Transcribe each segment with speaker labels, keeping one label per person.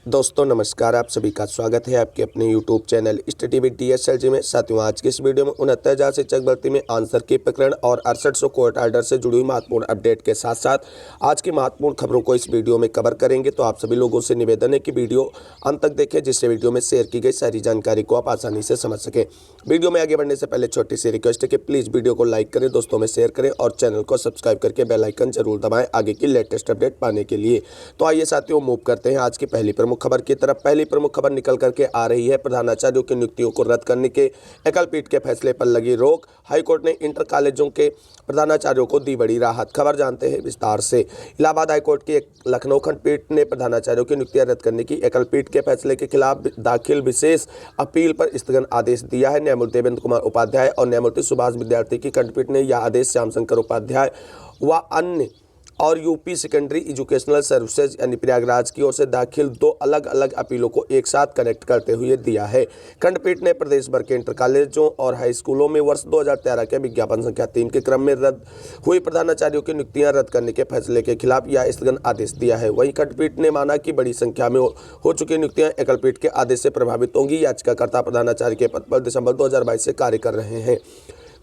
Speaker 1: दोस्तों नमस्कार, आप सभी का स्वागत है आपके अपने YouTube channel study with DSLG में। साथियों, आज की इस वीडियो में 69,000 शिक्षक भर्ती में आंसर की प्रकरण और 6800 कोर्ट आर्डर से जुड़ी हुई महत्वपूर्ण अपडेट के साथ साथ आज की महत्वपूर्ण खबरों को इस वीडियो में कवर करेंगे। तो आप सभी लोगों से निवेदन है कि वीडियो अंत तक देखें, जिससे वीडियो में शेयर की गई सारी जानकारी को आप आसानी से समझ सकें। वीडियो में आगे बढ़ने से पहले छोटी सी रिक्वेस्ट है कि प्लीज़ वीडियो को लाइक करें, दोस्तों में शेयर करें और चैनल को सब्सक्राइब करके बेल आइकन जरूर दबाएं आगे की लेटेस्ट अपडेट पाने के लिए। तो आइए साथियों, मूव करते हैं आज की पहली प्रमुख खबर की तरफ। पहली प्रमुख खबर निकल करके आ रही है प्रधानाचार्यों की नियुक्तियों को रद्द करने के एकल पीठ के फैसले पर लगी रोक। हाईकोर्ट ने इंटर कॉलेजों के प्रधानाचार्यों को दी बड़ी राहत। खबर जानते हैं विस्तार से। इलाहाबाद हाईकोर्ट की एक लखनऊ खंडपीठ ने प्रधानाचार्यों की नियुक्तियां रद्द करने की एकल पीठ के फैसले के खिलाफ दाखिल विशेष अपील पर स्थगन आदेश दिया है। न्यायमूर्ति देवेंद्र कुमार उपाध्याय और न्यायमूर्ति सुभाष विद्यार्थी की खंडपीठ ने यह आदेश श्यामशंकर उपाध्याय व अन्य और यूपी सेकेंडरी एजुकेशनल सर्विसेज यानी प्रयागराज की ओर से दाखिल दो अलग अलग अपीलों को एक साथ कनेक्ट करते हुए दिया है। खंडपीठ ने प्रदेश भर के इंटर कॉलेजों और हाई स्कूलों में वर्ष 2013 के विज्ञापन संख्या 3 के क्रम में रद्द हुई प्रधानाचार्यों की नियुक्तियां रद्द करने के फैसले के खिलाफ यह स्थगन आदेश दिया है। वहीं खंडपीठ ने माना कि बड़ी संख्या में हो चुकी नियुक्तियां एकल पीठ के आदेश से प्रभावित होंगी। याचिकाकर्ता प्रधानाचार्य के पद पर दिसंबर 2022 से कार्य कर रहे हैं।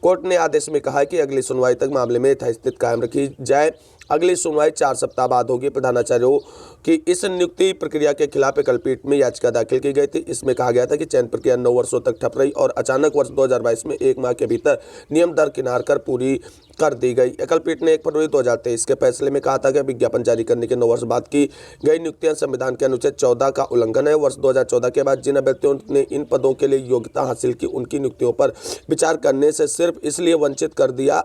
Speaker 1: कोर्ट ने आदेश में कहा कि अगली सुनवाई तक मामले में यथास्थिति कायम रखी जाए। अगली सुनवाई 4 सप्ताह बाद होगी। प्रधानाचार्यों की इस नियुक्ति प्रक्रिया के खिलाफ एकल पीठ में याचिका दाखिल की गई थी। इसमें कहा गया था कि चयन प्रक्रिया 9 वर्षों तक ठप रही और अचानक वर्ष 2022 में 1 माह के भीतर नियम दरकिनार कर पूरी कर दी गई। एकल पीठ ने 1 फरवरी 2023 के फैसले में कहा था कि विज्ञापन जारी करने के 9 वर्ष बाद की गई नियुक्तियां संविधान के अनुच्छेद 14 का उल्लंघन है। वर्ष 2014 के बाद जिन अभ्यर्थियों ने इन पदों के लिए योग्यता हासिल की, उनकी नियुक्तियों पर विचार करने से सिर्फ इसलिए वंचित कर दिया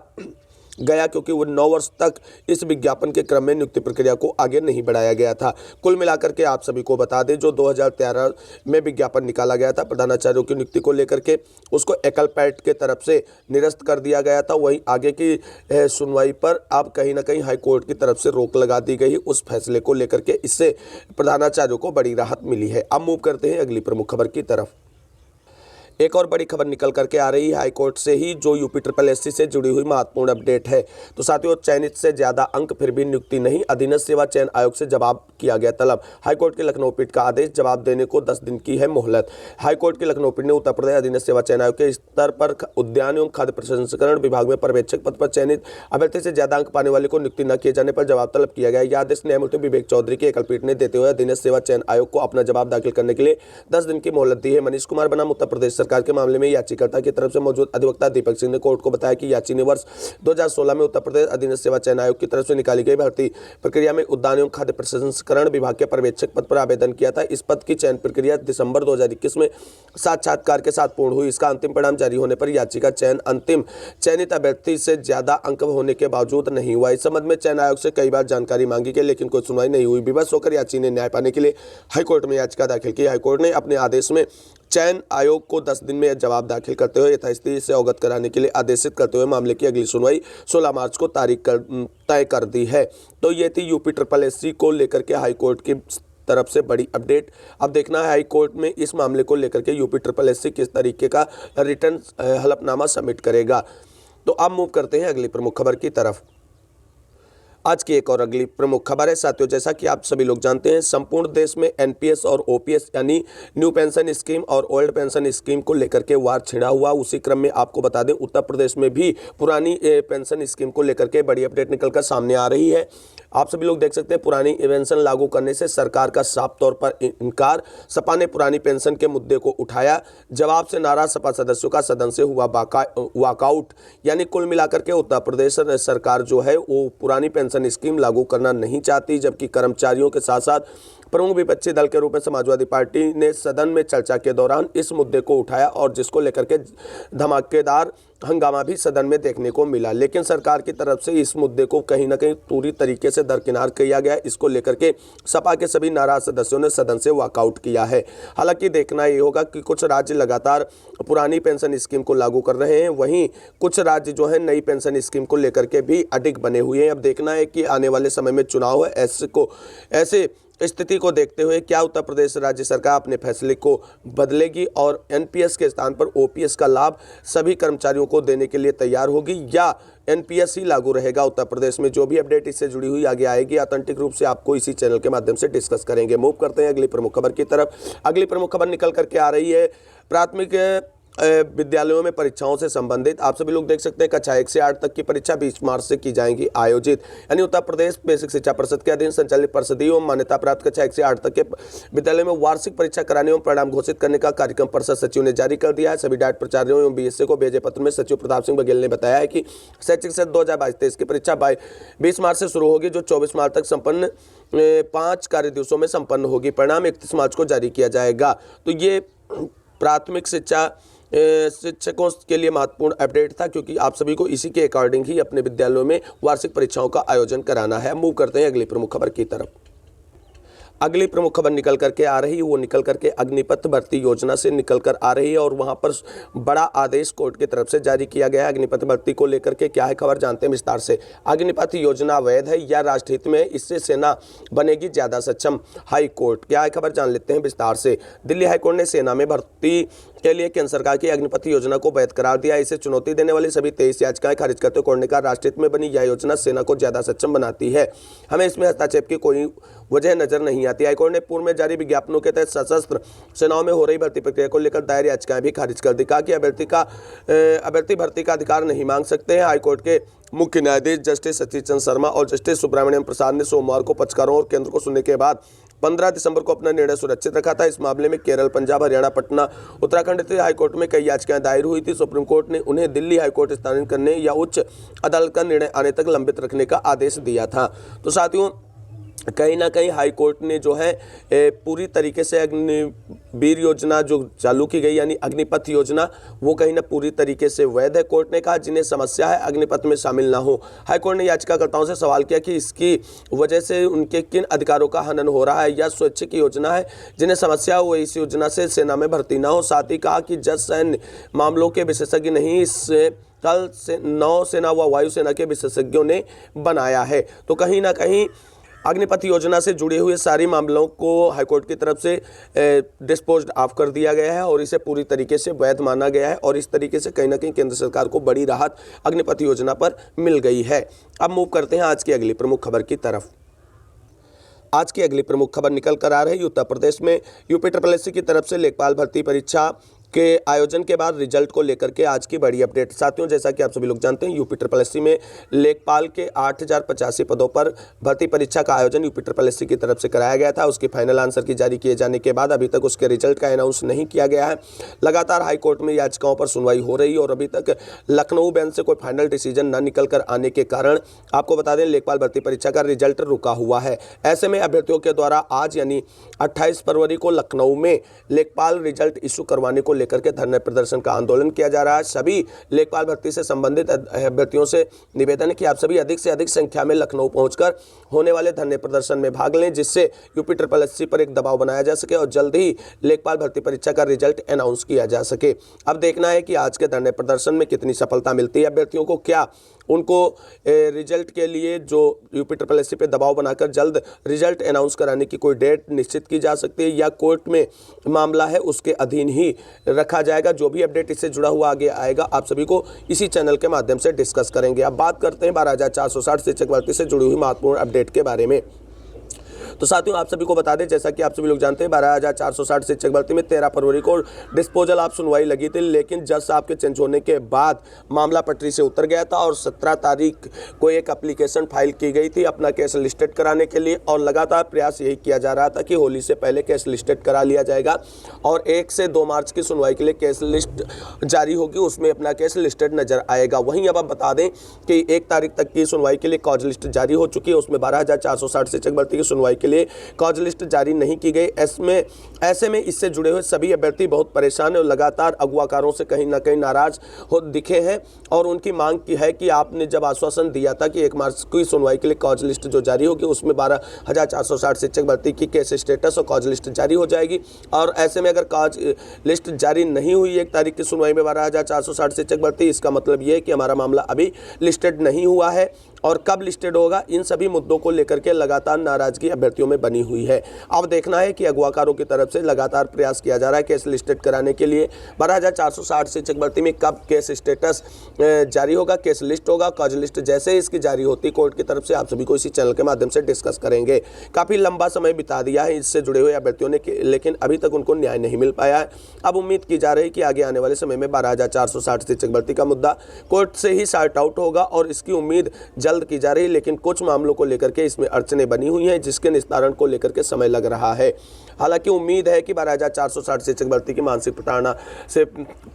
Speaker 1: गया क्योंकि वो 9 वर्ष तक इस विज्ञापन के क्रम में नियुक्ति प्रक्रिया को आगे नहीं बढ़ाया गया था। कुल मिलाकर के आप सभी को बता दें, जो 2013 में विज्ञापन निकाला गया था प्रधानाचार्यों की नियुक्ति को लेकर के, उसको एकल पीठ के तरफ से निरस्त कर दिया गया था। वहीं आगे की सुनवाई पर अब कहीं ना कहीं हाईकोर्ट की तरफ से रोक लगा दी गई उस फैसले को लेकर के। इससे प्रधानाचार्यों को बड़ी राहत मिली है। अब मूव करते हैं अगली प्रमुख खबर की तरफ। एक और बड़ी खबर निकल करके आ रही है हाईकोर्ट से ही, जो यूपी SSSC से जुड़ी हुई महत्वपूर्ण अपडेट है। तो साथियों, चयनित से ज्यादा अंक फिर भी नियुक्ति नहीं, अधीनस्थ सेवा चयन आयोग से जवाब किया गया तलब। हाईकोर्ट के लखनऊ पीठ का आदेश, जवाब देने को 10 दिन की है मोहलत। हाईकोर्ट के लखनऊ पीठ ने उत्तर प्रदेश अधीनस्थ सेवा चयन आयोग के स्तर पर उद्यान एवं खाद्य प्रसंस्करण विभाग में पर्यवेक्षक पद पर चयनित अभ्यर्थी से ज्यादा अंक पाने वाले को नियुक्ति न किए जाने पर जवाब तलब किया गया। यह आदेश न्यायमूर्ति विवेक चौधरी की एकल पीठ ने देते हुए अधीनस्थ सेवा चयन आयोग को अपना जवाब दाखिल करने के लिए 10 दिन की मोहलत दी है। मनीष कुमार बनाम उत्तर प्रदेश सरकार के मामले में याचिकाकर्ता की तरफ से मौजूद अधिवक्ता दीपक सिंह ने कोर्ट को बताया कि याची ने वर्ष 2016 में उत्तर प्रदेश अधीनस्थ सेवा चयन आयोग की तरफ से निकाली गई भर्ती प्रक्रिया में उद्यान एवं खाद्य प्रसंस्करण विभाग के पर्यवेक्षक पद पर आवेदन किया था। इस पद की चयन प्रक्रिया दिसंबर 2021 में साक्षात्कार के साथ पूर्ण हुई। इसका अंतिम परिणाम जारी होने पर याचिका चयन अंतिम चयनित अभ्यर्थी से ज्यादा अंक होने के बावजूद नहीं हुआ। इस संबंध में चयन आयोग से कई बार जानकारी मांगी गई, लेकिन कोई सुनवाई नहीं हुई। विवश होकर याची ने न्याय पाने के लिए हाईकोर्ट में याचिका दाखिल की। हाईकोर्ट ने अपने आदेश में चयन आयोग को 10 दिन में जवाब दाखिल करते हुए यथास्थिति से अवगत कराने के लिए आदेशित करते हुए मामले की अगली सुनवाई 16 मार्च को तारीख तय कर दी है। तो ये थी यूपी SSSC को लेकर के हाईकोर्ट की तरफ से बड़ी अपडेट। अब देखना है हाईकोर्ट में इस मामले को लेकर के यूपी SSSC किस तरीके का रिटर्न हलफनामा सबमिट करेगा। तो अब मूव करते हैं अगली प्रमुख खबर की तरफ। आज की एक और अगली प्रमुख खबर है साथियों, जैसा कि आप सभी लोग जानते हैं, संपूर्ण देश में NPS और OPS यानी न्यू पेंशन स्कीम और ओल्ड पेंशन स्कीम को लेकर के वार छिड़ा हुआ। उसी क्रम में आपको बता दें, उत्तर प्रदेश में भी पुरानी पेंशन स्कीम को लेकर के बड़ी अपडेट निकलकर सामने आ रही है। आप सभी लोग देख सकते हैं, पुरानी पेंशन लागू करने से सरकार का साफ तौर पर इनकार। सपा ने पुरानी पेंशन के मुद्दे को उठाया। जवाब से नाराज सपा सदस्यों का सदन से हुआ वॉकआउट। यानी कुल मिलाकर के उत्तर प्रदेश सरकार जो है वो पुरानी पेंशन स्कीम लागू करना नहीं चाहती, जबकि कर्मचारियों के साथ साथ प्रमुख विपक्षी दल के रूप में समाजवादी पार्टी ने सदन में चर्चा के दौरान इस मुद्दे को उठाया और जिसको लेकर के धमाकेदार हंगामा भी सदन में देखने को मिला। लेकिन सरकार की तरफ से इस मुद्दे को कहीं ना कहीं पूरी तरीके से दरकिनार किया गया। इसको लेकर के सपा के सभी नाराज सदस्यों ने सदन से वॉकआउट किया है। हालांकि देखना ये होगा कि कुछ राज्य लगातार पुरानी पेंशन स्कीम को लागू कर रहे हैं, वहीं कुछ राज्य जो है नई पेंशन स्कीम को लेकर के भी अडिग बने हुए हैं। अब देखना है कि आने वाले समय में चुनाव है, ऐसे स्थिति को देखते हुए क्या उत्तर प्रदेश राज्य सरकार अपने फैसले को बदलेगी और एनपीएस के स्थान पर ओपीएस का लाभ सभी कर्मचारियों को देने के लिए तैयार होगी, या एनपीएस ही लागू रहेगा उत्तर प्रदेश में? जो भी अपडेट इससे जुड़ी हुई आगे आएगी ऑथेंटिक रूप से आपको इसी चैनल के माध्यम से डिस्कस करेंगे। मूव करते हैं अगली प्रमुख खबर की तरफ। अगली प्रमुख खबर निकल करके आ रही है प्राथमिक विद्यालयों में परीक्षाओं से संबंधित। आप सभी लोग देख सकते हैं कक्षा 1 से 8 तक की परीक्षा 20 मार्च से की जाएंगी आयोजित। यानी उत्तर प्रदेश बेसिक शिक्षा परिषद के अधीन संचालित परिषदीय एवं मान्यता प्राप्त कक्षा 1 से 8 तक के विद्यालय में वार्षिक परीक्षा कराने एवं परिणाम घोषित करने का कार्यक्रम परिषद सचिव ने जारी कर दिया है। सभी डाइट प्राचार्यों एवं बीएसए को भेजे पत्र में सचिव प्रताप सिंह बघेल ने बताया है कि शैक्षिक सत्र 2022-23 की परीक्षा 20 मार्च से शुरू होगी, जो 24 मार्च तक संपन्न 5 कार्य दिवसों में संपन्न होगी। परिणाम 31 मार्च को जारी किया जाएगा। तो ये प्राथमिक शिक्षकों के लिए महत्वपूर्ण अपडेट था, क्योंकि आप सभी को इसी के अकॉर्डिंग ही अपने विद्यालयों में वार्षिक परीक्षाओं का आयोजन कराना है। मूव करते हैं अगली प्रमुख खबर की तरफ। अगली प्रमुख खबर निकल करके आ रही है, वो निकल करके अग्निपथ भर्ती योजना से निकल कर आ रही है और वहां पर बड़ा आदेश कोर्ट की तरफ से जारी किया गया है। अग्निपथ भर्ती को लेकर के क्या है खबर, जानते हैं विस्तार से। अग्निपथ योजना वैध है या राष्ट्रहित में, इससे सेना बनेगी ज्यादा सक्षम, हाई कोर्ट। क्या है खबर, जान लेते हैं विस्तार से। दिल्ली हाईकोर्ट ने सेना में भर्ती के लिए केंद्र सरकार की अग्निपथ योजना को वैध करार दिया। इसे चुनौती देने वाली सभी 23 याचिकाएं खारिज करते हुए कोर्ट ने कहा, राष्ट्रहित में बनी यह योजना सेना को ज्यादा सक्षम बनाती है, हमें इसमें हस्तक्षेप की कोई वजह नजर नहीं आती। हाईकोर्ट ने पूर्व में जारी विज्ञापनों के तहत सशस्त्र सेनाओं में हो रही भर्ती प्रक्रिया को लेकर दायर याचिकाएं भी खारिज कर दी। कहा कि अभ्यर्थी भर्ती का अधिकार नहीं मांग सकते हैं। हाईकोर्ट के मुख्य न्यायाधीश जस्टिस सतीश चंद्र शर्मा और जस्टिस सुब्रमण्यम प्रसाद ने सोमवार को पक्षकारों और केंद्र को सुनने के बाद 15 दिसंबर को अपना निर्णय सुरक्षित रखा था। इस मामले में केरल, पंजाब, हरियाणा, पटना, उत्तराखंड से हाईकोर्ट में कई याचिकाएं दायर हुई थी। सुप्रीम कोर्ट ने उन्हें दिल्ली हाईकोर्ट स्थानांतरित करने या उच्च अदालत का निर्णय आने तक लंबित रखने का आदेश दिया था। तो साथियों, कहीं ना कहीं हाई कोर्ट ने जो है पूरी तरीके से अग्निवीर योजना जो चालू की गई, यानी अग्निपथ योजना, वो कहीं ना पूरी तरीके से वैध है। कोर्ट ने कहा जिन्हें समस्या है अग्निपथ में शामिल ना हो। हाई कोर्ट ने याचिकाकर्ताओं से सवाल किया कि इसकी वजह से उनके किन अधिकारों का हनन हो रहा है, या स्वैच्छिक योजना है। जिन्हें समस्या हो इस योजना से सेना में भर्ती ना हो। साथ ही कहा कि जज सैन्य मामलों के विशेषज्ञ नहीं, इससे कल से नौसेना व वायुसेना के विशेषज्ञों ने बनाया है। तो कहीं ना कहीं अग्निपथ योजना से जुड़े हुए सारी मामलों को हाईकोर्ट की तरफ से डिस्पोज्ड ऑफ कर दिया गया है और इसे पूरी तरीके से वैध माना गया है और इस तरीके से कहीं ना कहीं केंद्र सरकार को बड़ी राहत अग्निपथ योजना पर मिल गई है। अब मूव करते हैं आज की अगली प्रमुख खबर की तरफ। आज की अगली प्रमुख खबर निकल कर आ रही है उत्तर प्रदेश में यूपीएससी की तरफ से लेखपाल भर्ती परीक्षा के आयोजन के बाद रिजल्ट को लेकर के आज की बड़ी अपडेट। साथियों, जैसा कि आप सभी लोग जानते हैं, यूपीएससी में लेखपाल के 8085 पदों पर भर्ती परीक्षा का आयोजन यूपीएससी की तरफ से कराया गया था। उसकी फाइनल आंसर की जारी किए जाने के बाद अभी तक उसके रिजल्ट का अनाउंस नहीं किया गया है। लगातार हाईकोर्ट में याचिकाओं पर सुनवाई हो रही है और अभी तक लखनऊ बेंच से कोई फाइनल डिसीजन न निकल कर आने के कारण आपको बता दें लेखपाल भर्ती परीक्षा का रिजल्ट रुका हुआ है। ऐसे में अभ्यर्थियों के द्वारा आज यानी 28 फरवरी को लखनऊ में लेखपाल रिजल्ट इशू करवाने को लेकर के धरना प्रदर्शन का आंदोलन किया जा रहा है। सभी लेखपाल भर्ती से संबंधित अभ्यर्थियों से निवेदन है कि आप सभी अधिक से अधिक संख्या में लखनऊ पहुंचकर होने वाले धरने प्रदर्शन में भाग लें, जिससे यूपीएससी पर एक दबाव बनाया जा सके और जल्द ही लेखपाल भर्ती परीक्षा का रिजल्ट अनाउंस किया जा सके। अब देखना है कि आज के धरने प्रदर्शन में कितनी सफलता मिलती है अभ्यर्थियों को, क्या उनको रिजल्ट के लिए जो यूपीएससी पे दबाव बनाकर जल्द रिजल्ट अनाउंस कराने की कोई डेट निश्चित की जा सकती है या कोर्ट में मामला है उसके अधीन ही रखा जाएगा। जो भी अपडेट इससे जुड़ा हुआ आगे आएगा आप सभी को इसी चैनल के माध्यम से डिस्कस करेंगे। अब बात करते हैं 12,460 शिक्षक भर्ती से जुड़ी हुई महत्वपूर्ण अपडेट के बारे में। तो साथियों, आप सभी को बता दें, जैसा कि आप सभी लोग जानते हैं, 12,460 शिक्षक भर्ती में 13 फरवरी को डिस्पोजल ऑफ सुनवाई लगी थी, लेकिन जज साहब के चेंज होने के बाद मामला पटरी से उतर गया था और 17 तारीख को एक एप्लीकेशन फाइल की गई थी अपना केस लिस्टेड कराने के लिए और लगातार प्रयास यही किया जा रहा था कि होली से पहले केस लिस्टेड करा लिया जाएगा और 1 से 2 मार्च की सुनवाई के लिए केस लिस्ट जारी होगी, उसमें अपना केस लिस्टेड नजर आएगा। वहीं अब आप बता दें कि 1 तारीख तक की सुनवाई के लिए कॉज लिस्ट जारी हो चुकी है, उसमें 12,460 शिक्षक भर्ती की सुनवाई के लिए कॉज लिस्ट जारी नहीं की गई। ऐसे में इससे जुड़े हुए सभी अभ्यर्थी बहुत परेशान है और लगातार अगुवाकारों से कहीं ना कहीं नाराज हो दिखे हैं और उनकी मांग की है कि आपने जब आश्वासन दिया था कि 1 मार्च की सुनवाई के लिए कॉज लिस्ट जो जारी होगी उसमें 12,460 शिक्षक भर्ती की केस स्टेटस और कॉज लिस्ट जारी हो जाएगी और ऐसे में अगर कॉज लिस्ट जारी नहीं हुई 1 तारीख की सुनवाई में 12,460 शिक्षक भर्ती, इसका मतलब ये है कि हमारा मामला अभी लिस्टेड नहीं हुआ है और कब लिस्टेड होगा, इन सभी मुद्दों को लेकर के लगातार नाराजगी अभ्यर्थियों में बनी हुई है। अब देखना है कि अगवाकारों की तरफ से लगातार प्रयास किया जा रहा है केस लिस्टेड कराने के लिए। 12,460 शिक्षक भर्ती में कब केस स्टेटस जारी होगा, केस लिस्ट होगा, कॉज लिस्ट जैसे ही इसकी जारी होती कोर्ट की तरफ से आप सभी को इसी चैनल के माध्यम से डिस्कस करेंगे। काफ़ी लंबा समय बिता दिया है इससे जुड़े हुए अभ्यर्थियों ने, लेकिन अभी तक उनको न्याय नहीं मिल पाया है। अब उम्मीद की जा रही है कि आगे आने वाले समय में 12,460 शिक्षक भर्ती का मुद्दा कोर्ट से ही सॉर्ट आउट होगा और इसकी उम्मीद जल्द की जा रही है, लेकिन कुछ मामलों को लेकर के इसमें अड़चनें बनी हुई हैं जिसके निस्तारण को लेकर के समय लग रहा है। हालांकि उम्मीद है कि 12,460 शिक्षक भर्ती की मानसिक प्रताड़ना से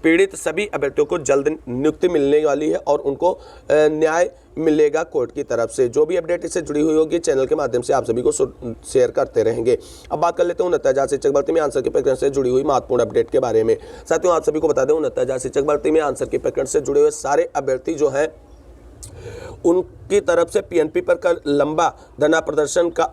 Speaker 1: पीड़ित सभी अभ्यर्थियों को जल्द नियुक्ति मिलने वाली है और उनको न्याय मिलेगा कोर्ट की तरफ से। जो भी अपडेट इससे जुड़ी हुई होगी चैनल के माध्यम से आप सभी को शेयर करते रहेंगे। अब बात कर लेते हैं 69,000 शिक्षक भर्ती में आंसर के प्रकरण से जुड़ी हुई महत्वपूर्ण अपडेट के बारे में। साथियों आप सभी को बता दें 69,000 शिक्षक भर्ती में आंसर के प्रकरण से जुड़े हुए सारे अभ्यर्थी जो हैं उनकी तरफ से पीएनपी पर कल लंबा धरना प्रदर्शन का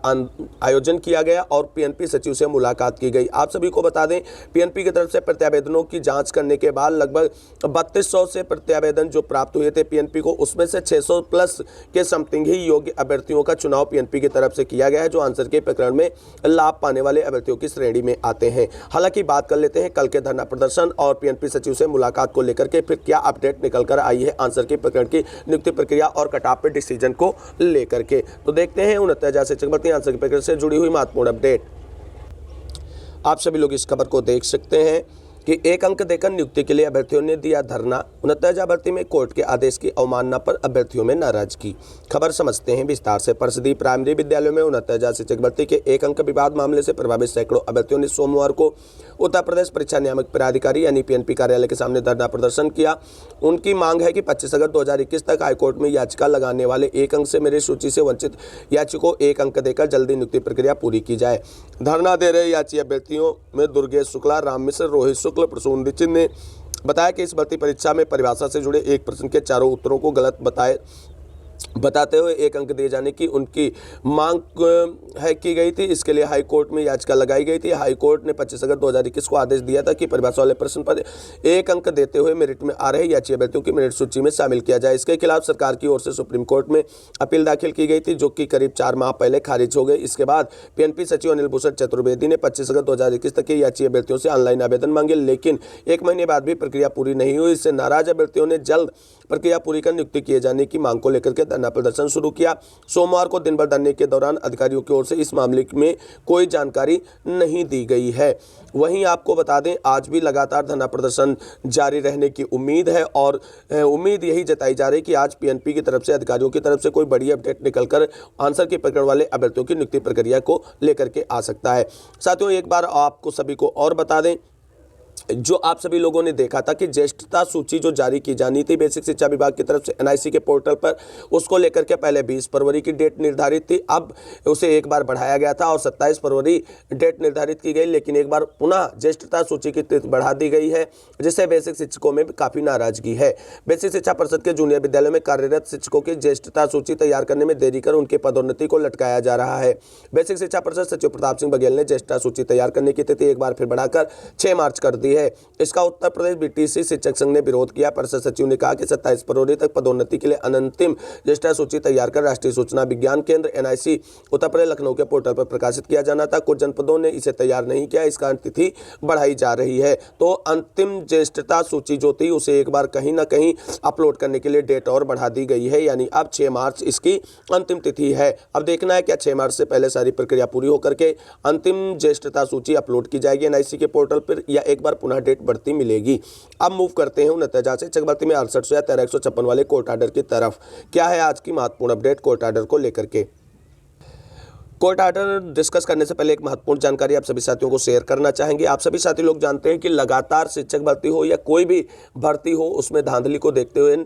Speaker 1: आयोजन किया गया और पीएनपी सचिव से मुलाकात की गई। आप सभी को बता दें पीएनपी की तरफ से प्रत्यावेदनों की जांच करने के बाद लगभग 3200 से प्रत्यावेदन जो प्राप्त हुए थे पीएनपी को, उसमें से 600 प्लस के समथिंग ही योग्य अभ्यर्थियों का चुनाव पीएनपी की तरफ से किया गया है जो आंसर के प्रकरण में लाभ पाने वाले अभ्यर्थियों की श्रेणी में आते हैं। हालांकि बात कर लेते हैं कल के धरना प्रदर्शन और पीएनपी सचिव से मुलाकात को लेकर के फिर क्या अपडेट निकल कर आई है आंसर के प्रकरण की नियुक्ति प्रक्रिया और कटाव पे डिसीजन को लेकर के। तो देखते हैं 69,000 शिक्षक भर्ती आंसर के प्रकरण से जुड़ी हुई महत्वपूर्ण अपडेट। आप सभी लोग इस खबर को देख सकते हैं कि एक अंक देकर नियुक्ति के लिए अभ्यर्थियों ने दिया धरना। 69,000 भर्ती में कोर्ट के आदेश की अवमानना पर अभ्यर्थियों में नाराजगी। खबर समझते हैं विस्तार से। परिषदीय प्राइमरी विद्यालयों में 69,000 शिक्षक भर्ती के एक अंक विवाद मामले से प्रभावित सैकड़ों अभ्यर्थियों ने सोमवार को उत्तर प्रदेश परीक्षा नियामक प्राधिकारी यानी पीएनपी कार्यालय के सामने धरना प्रदर्शन किया। उनकी मांग है कि 25 अगस्त 2021 तक हाईकोर्ट में याचिका लगाने वाले एक अंक से मेरिट सूची से वंचित याचिकों को एक अंक देकर जल्दी नियुक्ति प्रक्रिया पूरी की जाए। धरना दे रहे याची अभ्यर्थियों में दुर्गेश शुक्ला, राम मिश्र, रोहित शुक्ल, प्रसून दीक्षित ने बताया कि इस भर्ती परीक्षा में परिभाषा से जुड़े एक प्रश्न के चारों उत्तरों को गलत बताते हुए एक अंक दिए जाने की उनकी मांग की गई थी। इसके लिए हाई कोर्ट में याचिका लगाई गई थी। हाई कोर्ट ने 25 अगस्त 2021 को आदेश दिया था कि परिभाषा वाले प्रश्न पर एक अंक देते हुए मेरिट में आ रहे याची अभ्यर्थियों की मेरिट सूची में शामिल किया जाए। इसके खिलाफ सरकार की ओर से सुप्रीम कोर्ट में अपील दाखिल की गई थी जो कि करीब 4 माह पहले खारिज हो गई। इसके बाद पीएनपी सचिव अनिल भूषण चतुर्वेदी ने 25 अगस्त 2021 तक के याची अभ्यर्थियों से ऑनलाइन आवेदन मांगे, लेकिन 1 महीने बाद भी प्रक्रिया पूरी नहीं हुई। इससे नाराज अभ्यर्थियों ने जल्द प्रक्रिया पूरी कर नियुक्ति किए जाने की मांग को लेकर के धरना प्रदर्शन शुरू किया। सोमवार को दिन भर धरने के दौरान अधिकारियों की ओर से इस मामले में कोई जानकारी नहीं दी गई है। वहीं आपको बता दें आज भी लगातार धरना प्रदर्शन जारी रहने की उम्मीद है और उम्मीद यही जताई जा रही है कि आज पीएनपी की तरफ से अधिकारियों की तरफ से कोई बड़ी अपडेट निकलकर आंसर के प्रकरण वाले अभ्यर्थियों की नियुक्ति प्रक्रिया को लेकर के आ सकता है। साथियों एक बार आपको सभी को और बता दें जो आप सभी लोगों ने देखा था कि ज्येष्ठता सूची जो जारी की जानी थी बेसिक शिक्षा विभाग की तरफ से एनआईसी के पोर्टल पर, उसको लेकर के पहले 20 फरवरी की डेट निर्धारित थी, अब उसे एक बार बढ़ाया गया था और 27 फरवरी डेट निर्धारित की गई, लेकिन एक बार पुनः ज्येष्ठता सूची की तिथि बढ़ा दी गई है जिससे बेसिक शिक्षकों में काफ़ी नाराजगी है। बेसिक शिक्षा परिषद के जूनियर विद्यालयों में कार्यरत शिक्षकों की ज्येष्ठता सूची तैयार करने में देरी कर उनकी पदोन्नति को लटकाया जा रहा है। बेसिक शिक्षा परिषद सचिव प्रताप सिंह बघेल ने ज्येष्ठता सूची तैयार करने की तिथि एक बार फिर बढ़ाकर 6 मार्च कर दी है। इसका उत्तर प्रदेश बीटीसी शिक्षक संघ ने विरोध किया। परिषद सचिव ने कहा कि 27 फरवरी तक पदोन्नति के लिए अंतिम ज्येष्ठता सूची तैयार कर राष्ट्रीय सूचना विज्ञान केंद्र एनआईसी उत्तर प्रदेश लखनऊ के पोर्टल पर प्रकाशित किया जाना था। कुछ जनपदों ने इसे तैयार नहीं किया, इस कारण तिथि बढ़ाई जा रही है। तो अंतिम ज्येष्ठता सूची जो थी उसे एक बार कहीं ना कहीं अपलोड करने के लिए डेट और बढ़ा दी गई है, यानी अब 6 मार्च इसकी अंतिम तिथि है। अब देखना है क्या 6 मार्च से पहले सारी प्रक्रिया पूरी होकर के अंतिम ज्येष्ठता सूची अपलोड की जाएगी एनआईसी के पोर्टल पर या एक बार पुनः डेट बढ़ती मिलेगी। अब मूव करते हैं 69,000 से शिक्षक भर्ती में 6800 या 1356 वाले कोर्ट आर्डर की तरफ। क्या है आज की महत्वपूर्ण अपडेट कोर्ट आर्डर को लेकर के? कोर्ट आर्डर डिस्कस करने से पहले एक महत्वपूर्ण जानकारी आप सभी साथियों को शेयर करना चाहेंगे। आप सभी साथी लोग जानते हैं कि लगातार शिक्षक भर्ती हो या कोई भी भर्ती हो उसमें धांधली को देखते हुए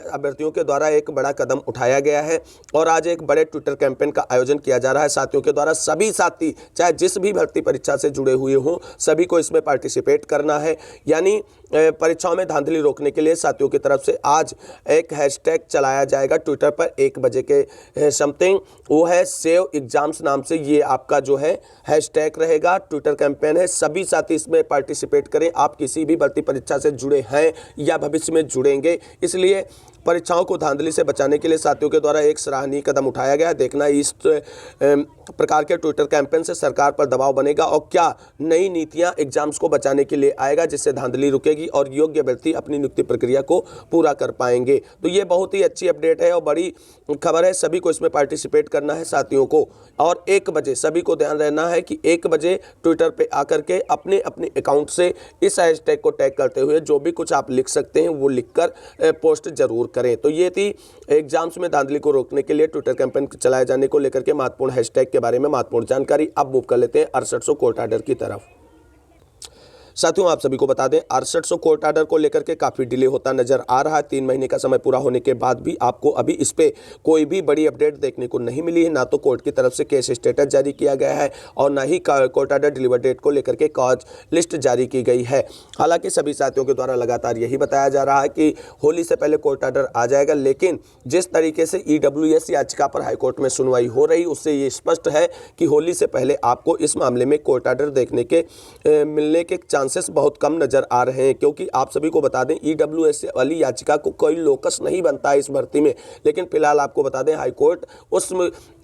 Speaker 1: अभ्यर्थियों के द्वारा एक बड़ा कदम उठाया गया है और आज एक बड़े ट्विटर कैंपेन का आयोजन किया जा रहा है साथियों के द्वारा। सभी साथी चाहे जिस भी भर्ती परीक्षा से जुड़े हुए हों सभी को इसमें पार्टिसिपेट करना है, यानी परीक्षाओं में धांधली रोकने के लिए साथियों की तरफ से आज एक हैशटैग चलाया जाएगा ट्विटर पर 1 बजे के समथिंग, वो है सेव एग्जाम्स नाम से ये आपका जो है हैशटैग रहेगा। ट्विटर कैंपेन है, सभी साथी इसमें पार्टिसिपेट करें। आप किसी भी भर्ती परीक्षा से जुड़े हैं या भविष्य में जुड़ेंगे, इसलिए परीक्षाओं को धांधली से बचाने के लिए साथियों के द्वारा एक सराहनीय कदम उठाया गया। देखना इस प्रकार के ट्विटर कैंपेन से सरकार पर दबाव बनेगा और क्या नई नीतियां एग्जाम्स को बचाने के लिए आएगा, जिससे धांधली रुकेगी और योग्य अभ्यर्थी अपनी नियुक्ति प्रक्रिया को पूरा कर पाएंगे। तो ये बहुत ही अच्छी अपडेट है और बड़ी खबर है। सभी को इसमें पार्टिसिपेट करना है साथियों को, और 1 बजे सभी को ध्यान रहना है कि 1 बजे ट्विटर पे आकर के अपने अपने अकाउंट से इस हैशटैग को टैग करते हुए जो भी कुछ आप लिख सकते हैं वो लिखकर पोस्ट जरूर करें। तो ये थी एग्जाम्स में धांधली को रोकने के लिए ट्विटर कैंपेन चलाए जाने को लेकर के महत्वपूर्ण हैशटैग के बारे में महत्वपूर्ण जानकारी। अब मूव कर लेते हैं 6800 कोर्ट आर्डर की तरफ। साथियों आप सभी को बता दें 6800 कोर्ट आर्डर को लेकर के काफ़ी डिले होता नजर आ रहा है। 3 महीने का समय पूरा होने के बाद भी आपको अभी इस पे कोई भी बड़ी अपडेट देखने को नहीं मिली है। ना तो कोर्ट की तरफ से केस स्टेटस जारी किया गया है और ना ही कोर्ट आर्डर डिलीवर डेट को लेकर के कॉज लिस्ट जारी की गई है। हालांकि सभी साथियों के द्वारा लगातार यही बताया जा रहा है कि होली से पहले कोर्ट आर्डर आ जाएगा, लेकिन जिस तरीके से EWS याचिका पर हाईकोर्ट में सुनवाई हो रही उससे ये स्पष्ट है कि होली से पहले आपको इस मामले में कोर्ट आर्डर देखने के मिलने के चांसेस बहुत कम नजर आ रहे हैं। क्योंकि आप सभी को बता दें EWS वाली याचिका को कोई लोकस नहीं बनता है इस भर्ती में, लेकिन फिलहाल आपको बता दें हाईकोर्ट उस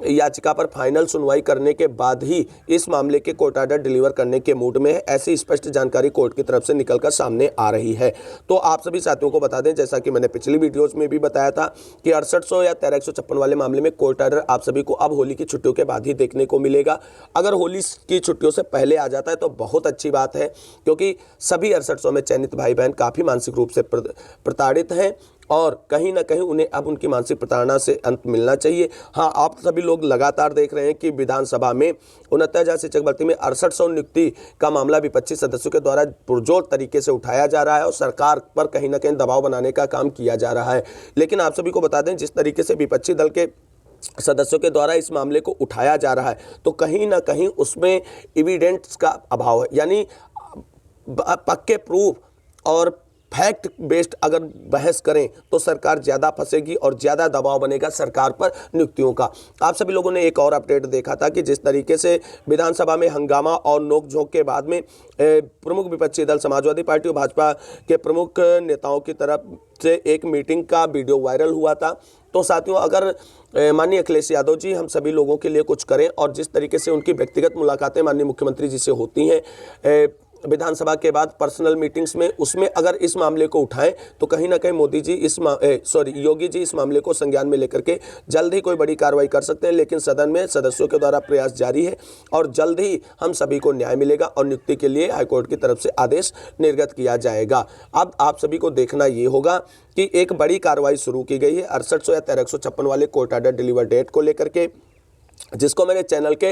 Speaker 1: याचिका पर फाइनल सुनवाई करने के बाद ही इस मामले के कोर्ट आर्डर डिलीवर करने के मूड में है। ऐसी स्पष्ट जानकारी कोर्ट की तरफ से निकलकर सामने आ रही है। तो आप सभी साथियों को बता दें, जैसा कि मैंने पिछली वीडियोज में भी बताया था कि 6800 या 1356 वाले मामले में कोर्ट आर्डर आप सभी को अब होली की छुट्टियों के बाद ही देखने को मिलेगा। अगर होली की छुट्टियों से पहले आ जाता है तो बहुत अच्छी बात है, क्योंकि सभी 6800 में चयनित भाई बहन काफ़ी मानसिक रूप से प्रताड़ित हैं और कहीं ना कहीं उन्हें अब उनकी मानसिक प्रताड़ना से अंत मिलना चाहिए। हाँ, आप सभी लोग लगातार देख रहे हैं कि विधानसभा में 69,000 शिक्षक भर्ती में 6800 नियुक्ति का मामला विपक्षी सदस्यों के द्वारा पुरजोर तरीके से उठाया जा रहा है और सरकार पर कहीं ना कहीं दबाव बनाने का काम किया जा रहा है। लेकिन आप सभी को बता दें, जिस तरीके से विपक्षी दल के सदस्यों के द्वारा इस मामले को उठाया जा रहा है तो कहीं ना कहीं उसमें एविडेंस का अभाव है। यानी पक्के प्रूफ और फैक्ट बेस्ड अगर बहस करें तो सरकार ज़्यादा फंसेगी और ज़्यादा दबाव बनेगा सरकार पर नियुक्तियों का। आप सभी लोगों ने एक और अपडेट देखा था कि जिस तरीके से विधानसभा में हंगामा और नोकझोंक के बाद में प्रमुख विपक्षी दल समाजवादी पार्टी और भाजपा के प्रमुख नेताओं की तरफ से एक मीटिंग का वीडियो वायरल हुआ था। तो साथियों, अगर माननीय अखिलेश यादव जी हम सभी लोगों के लिए कुछ करें और जिस तरीके से उनकी व्यक्तिगत मुलाकातें माननीय मुख्यमंत्री जी से होती हैं विधानसभा के बाद पर्सनल मीटिंग्स में, उसमें अगर इस मामले को उठाएं तो कहीं ना कहीं मोदी जी योगी जी इस मामले को संज्ञान में लेकर के जल्द ही कोई बड़ी कार्रवाई कर सकते हैं। लेकिन सदन में सदस्यों के द्वारा प्रयास जारी है और जल्द ही हम सभी को न्याय मिलेगा और नियुक्ति के लिए हाईकोर्ट की तरफ से आदेश निर्गत किया जाएगा। अब आप सभी को देखना ये होगा कि एक बड़ी कार्रवाई शुरू की गई है 6800 या 1356 वाले कोर्ट आर्डर डिलीवर डेट को लेकर के, जिसको मैंने चैनल के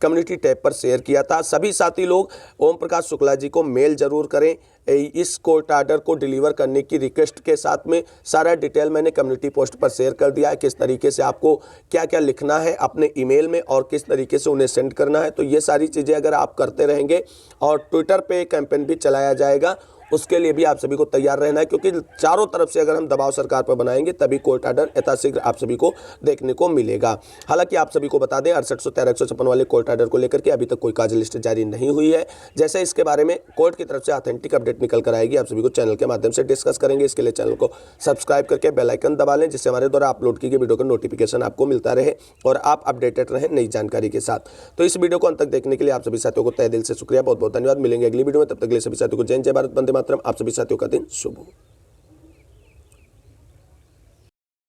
Speaker 1: कम्युनिटी टैब पर शेयर किया था। सभी साथी लोग ओम प्रकाश शुक्ला जी को मेल जरूर करें इस कोर्ट आर्डर को डिलीवर करने की रिक्वेस्ट के साथ में। सारा डिटेल मैंने कम्युनिटी पोस्ट पर शेयर कर दिया है, किस तरीके से आपको क्या क्या लिखना है अपने ईमेल में और किस तरीके से उन्हें सेंड करना है। तो ये सारी चीज़ें अगर आप करते रहेंगे और ट्विटर पे कैंपेन भी चलाया जाएगा, उसके लिए भी आप सभी को तैयार रहना है, क्योंकि चारों तरफ से अगर हम दबाव सरकार पर बनाएंगे तभी कोर्ट आर्डर यथाशीघ्र आप सभी को देखने को मिलेगा। हालांकि आप सभी को बता दें 6800 1356 वाले कोर्ट आर्डर को लेकर के अभी तक कोई काज लिस्ट जारी नहीं हुई है। जैसे इसके बारे में कोर्ट की तरफ से ऑथेंटिक अपडेट निकल कर आएगी आप सभी को चैनल के माध्यम से डिस्कस करेंगे। इसके लिए चैनल को सब्सक्राइब करके बेल आइकन दबा लें, जिससे हमारे द्वारा अपलोड की गई वीडियो का नोटिफिकेशन आपको मिलता रहे और आप अपडेटेड रहें नई जानकारी के साथ। तो इस वीडियो को अंत तक देखने के लिए आप सभी साथियों को तहे दिल से शुक्रिया, बहुत बहुत धन्यवाद। मिलेंगे अगली वीडियो में, तब तक के लिए सभी साथियों को जय जय भारत, वंदे मातरम। आप सभी साथियों का दिन शुभ हो।